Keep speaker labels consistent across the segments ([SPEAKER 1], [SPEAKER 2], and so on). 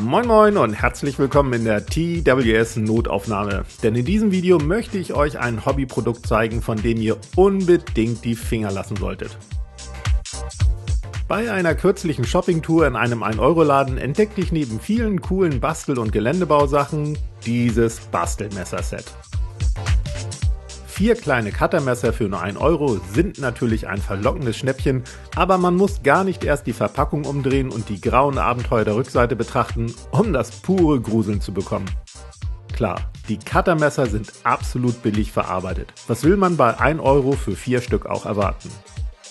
[SPEAKER 1] Moin Moin und herzlich willkommen in der TWS Notaufnahme. Denn in diesem Video möchte ich euch ein Hobbyprodukt zeigen, von dem ihr unbedingt die Finger lassen solltet. Bei einer kürzlichen Shoppingtour in einem 1-Euro-Laden entdeckte ich neben vielen coolen Bastel- und Geländebausachen dieses Bastelmesser-Set. 4 kleine Cuttermesser für nur 1 Euro sind natürlich ein verlockendes Schnäppchen, aber man muss gar nicht erst die Verpackung umdrehen und die grauen Abenteuer der Rückseite betrachten, um das pure Gruseln zu bekommen. Klar, die Cuttermesser sind absolut billig verarbeitet. Was will man bei 1 Euro für 4 Stück auch erwarten?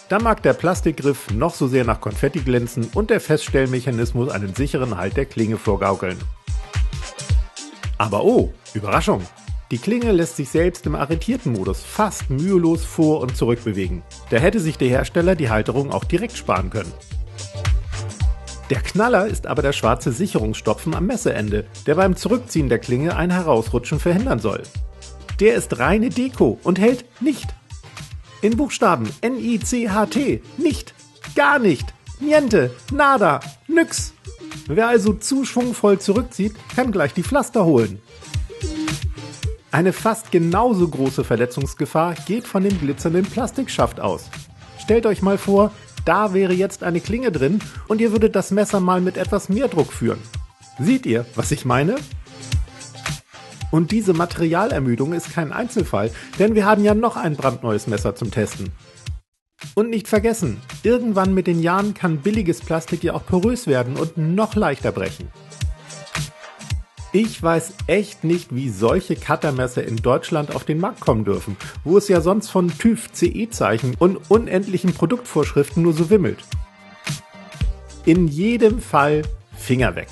[SPEAKER 1] Da mag der Plastikgriff noch so sehr nach Konfetti glänzen und der Feststellmechanismus einen sicheren Halt der Klinge vorgaukeln. Aber oh, Überraschung! Die Klinge lässt sich selbst im arretierten Modus fast mühelos vor- und zurück bewegen. Da hätte sich der Hersteller die Halterung auch direkt sparen können. Der Knaller ist aber der schwarze Sicherungsstopfen am Messerende, der beim Zurückziehen der Klinge ein Herausrutschen verhindern soll. Der ist reine Deko und hält nicht. In Buchstaben N-I-C-H-T, nicht, gar nicht, niente, nada, nix. Wer also zu schwungvoll zurückzieht, kann gleich die Pflaster holen. Eine fast genauso große Verletzungsgefahr geht von dem glitzernden Plastikschaft aus. Stellt euch mal vor, da wäre jetzt eine Klinge drin und ihr würdet das Messer mal mit etwas mehr Druck führen. Seht ihr, was ich meine? Und diese Materialermüdung ist kein Einzelfall, denn wir haben ja noch ein brandneues Messer zum Testen. Und nicht vergessen, irgendwann mit den Jahren kann billiges Plastik ja auch porös werden und noch leichter brechen. Ich weiß echt nicht, wie solche Cuttermesser in Deutschland auf den Markt kommen dürfen, wo es ja sonst von TÜV, CE-Zeichen und unendlichen Produktvorschriften nur so wimmelt. In jedem Fall Finger weg.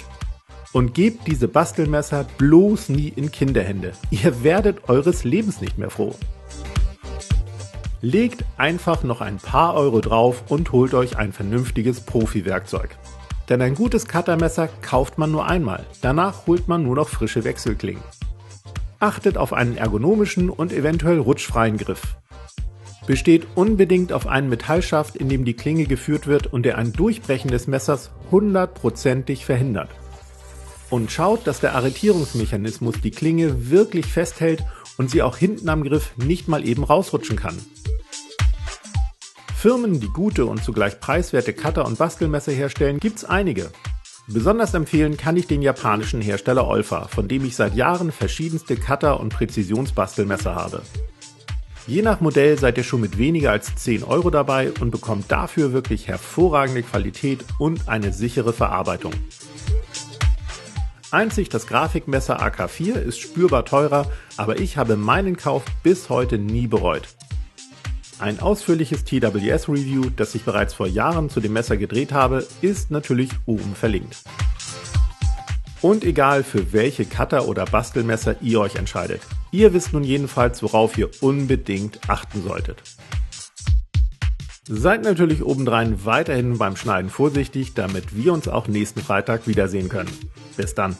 [SPEAKER 1] Und gebt diese Bastelmesser bloß nie in Kinderhände. Ihr werdet eures Lebens nicht mehr froh. Legt einfach noch ein paar Euro drauf und holt euch ein vernünftiges Profi-Werkzeug. Denn ein gutes Cuttermesser kauft man nur einmal, danach holt man nur noch frische Wechselklingen. Achtet auf einen ergonomischen und eventuell rutschfreien Griff. Besteht unbedingt auf einen Metallschaft, in dem die Klinge geführt wird und der ein Durchbrechen des Messers 100%ig verhindert. Und schaut, dass der Arretierungsmechanismus die Klinge wirklich festhält und sie auch hinten am Griff nicht mal eben rausrutschen kann. Firmen, die gute und zugleich preiswerte Cutter- und Bastelmesser herstellen, gibt's einige. Besonders empfehlen kann ich den japanischen Hersteller Olfa, von dem ich seit Jahren verschiedenste Cutter- und Präzisionsbastelmesser habe. Je nach Modell seid ihr schon mit weniger als 10 Euro dabei und bekommt dafür wirklich hervorragende Qualität und eine sichere Verarbeitung. Einzig das Grafikmesser AK4 ist spürbar teurer, aber ich habe meinen Kauf bis heute nie bereut. Ein ausführliches TWS-Review, das ich bereits vor Jahren zu dem Messer gedreht habe, ist natürlich oben verlinkt. Und egal für welche Cutter- oder Bastelmesser ihr euch entscheidet, ihr wisst nun jedenfalls, worauf ihr unbedingt achten solltet. Seid natürlich obendrein weiterhin beim Schneiden vorsichtig, damit wir uns auch nächsten Freitag wiedersehen können. Bis dann!